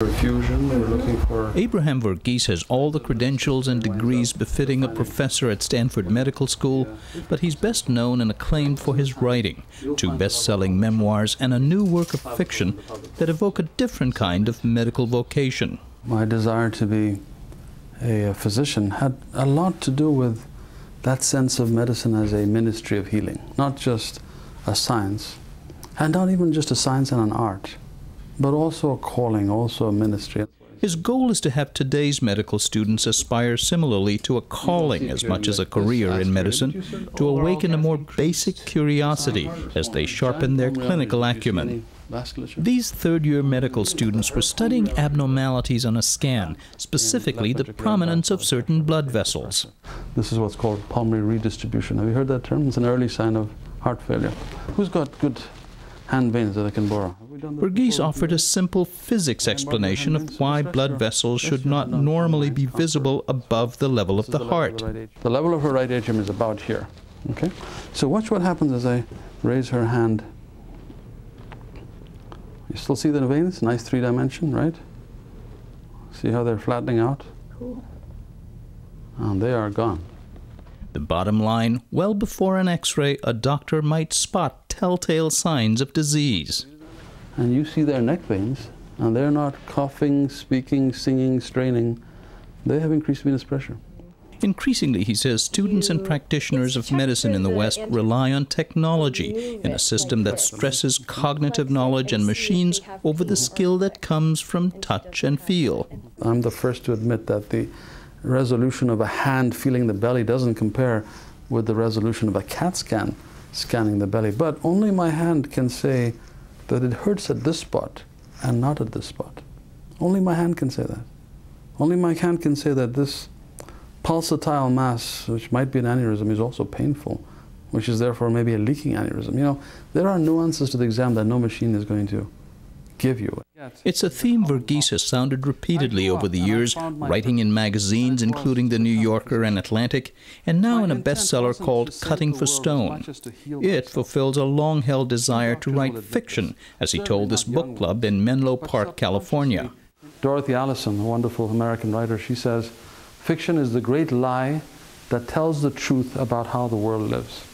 Fusion, we're looking for... Abraham Verghese has all the credentials and degrees befitting a professor at Stanford Medical School, but he's best known and acclaimed for his writing, 2 best-selling memoirs and a new work of fiction that evoke a different kind of medical vocation. My desire to be a physician had a lot to do with that sense of medicine as a ministry of healing, not just a science, and not even just a science and an art, but also a calling, also a ministry. His goal is to have today's medical students aspire similarly to a calling as much as a career in medicine, to awaken a more basic curiosity as they sharpen their clinical acumen. These third-year medical students were studying abnormalities on a scan, specifically the prominence of certain blood vessels. This is what's called pulmonary redistribution. Have you heard that term? It's an early sign of heart failure. Who's got good hand veins that I can borrow? Verghese offered a simple physics explanation of why blood vessels should not normally be visible above the level of the heart. The level of her right atrium is about here. Okay? So watch what happens as I raise her hand. You still see the veins? Nice 3-dimension, right? See how they're flattening out? Cool. And they are gone. The bottom line, well before an X-ray, a doctor might spot telltale signs of disease. And you see their neck veins, and they're not coughing, speaking, singing, straining. They have increased venous pressure. Increasingly, he says, students and practitioners of medicine in the West rely on technology in a system that stresses cognitive knowledge and machines over the skill that comes from touch and feel. I'm the first to admit that the resolution of a hand feeling the belly doesn't compare with the resolution of a CAT scan scanning the belly. But only my hand can say that it hurts at this spot and not at this spot. Only my hand can say that. Only my hand can say that this pulsatile mass, which might be an aneurysm, is also painful, which is therefore maybe a leaking aneurysm. You know, there are nuances to the exam that no machine is going to give you. It's a theme Verghese has sounded repeatedly over the years, writing in magazines including The New Yorker and Atlantic, and now in a bestseller called Cutting for Stone. It fulfills a long-held desire to write fiction, as he told this book club in Menlo Park, California. Dorothy Allison, a wonderful American writer, she says, "Fiction is the great lie that tells the truth about how the world lives."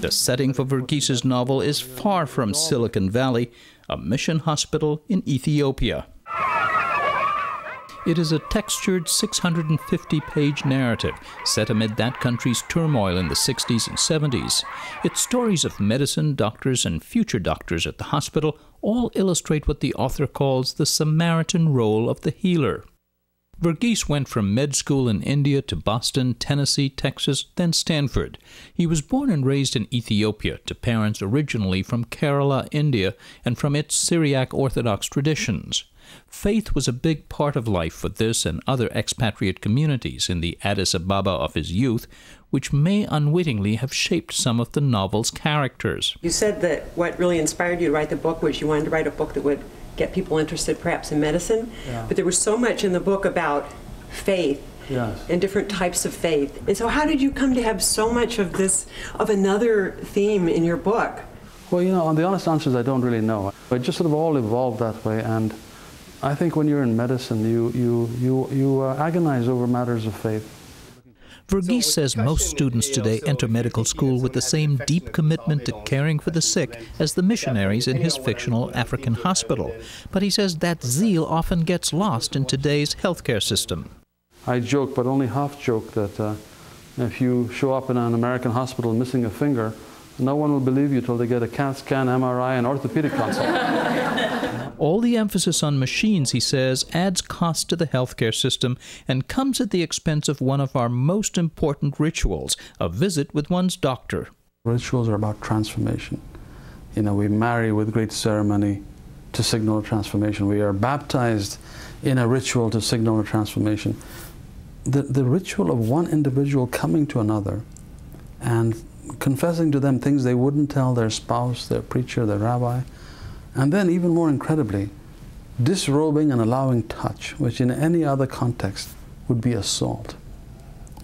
The setting for Verghese's novel is far from Silicon Valley, a mission hospital in Ethiopia. It is a textured 650-page narrative set amid that country's turmoil in the 60s and 70s. Its stories of medicine, doctors, and future doctors at the hospital all illustrate what the author calls the Samaritan role of the healer. Verghese went from med school in India to Boston, Tennessee, Texas, then Stanford. He was born and raised in Ethiopia to parents originally from Kerala, India, and from its Syriac Orthodox traditions. Faith was a big part of life for this and other expatriate communities in the Addis Ababa of his youth, which may unwittingly have shaped some of the novel's characters. You said that what really inspired you to write the book was you wanted to write a book that would get people interested perhaps in medicine, but there was so much in the book about faith and different types of faith. And so how did you come to have so much of this, of another theme in your book? Well, you know, the honest answer is I don't really know. It just sort of all evolved that way, and I think when you're in medicine, you agonize over matters of faith. Verghese says most students today enter medical school with the same deep commitment to caring for the sick as the missionaries in his fictional African hospital. But he says that zeal often gets lost in today's healthcare system. I joke, but only half joke, that if you show up in an American hospital missing a finger, no one will believe you till they get a CAT scan, MRI, and orthopedic consult. All the emphasis on machines, he says, adds cost to the healthcare system and comes at the expense of one of our most important rituals, a visit with one's doctor. Rituals are about transformation. You know, we marry with great ceremony to signal a transformation. We are baptized in a ritual to signal a transformation. The ritual of one individual coming to another and confessing to them things they wouldn't tell their spouse, their preacher, their rabbi, and then even more incredibly, disrobing and allowing touch, which in any other context would be assault.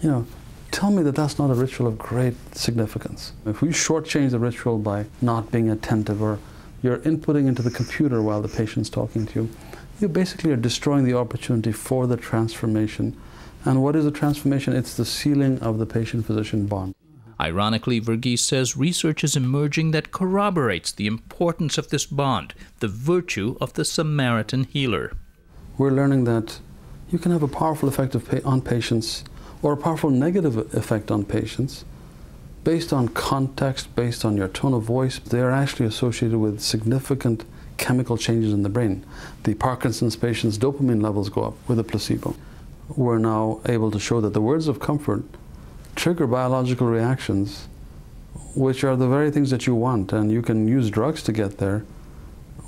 You know, tell me that that's not a ritual of great significance. If we shortchange the ritual by not being attentive, or you're inputting into the computer while the patient's talking to you, you basically are destroying the opportunity for the transformation. And what is the transformation? It's the sealing of the patient-physician bond. Ironically, Verghese says research is emerging that corroborates the importance of this bond, the virtue of the Samaritan healer. We're learning that you can have a powerful effect on patients, or a powerful negative effect on patients, based on context, based on your tone of voice. They are actually associated with significant chemical changes in the brain. The Parkinson's patients' dopamine levels go up with a placebo. We're now able to show that the words of comfort trigger biological reactions, which are the very things that you want, and you can use drugs to get there,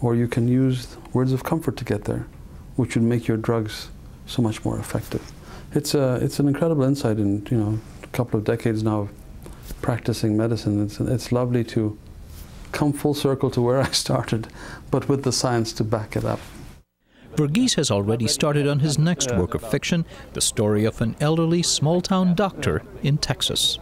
or you can use words of comfort to get there, which would make your drugs so much more effective. It's an incredible insight in, you know, a couple of decades now of practicing medicine. It's lovely to come full circle to where I started, but with the science to back it up. Verghese has already started on his next work of fiction, the story of an elderly small-town doctor in Texas.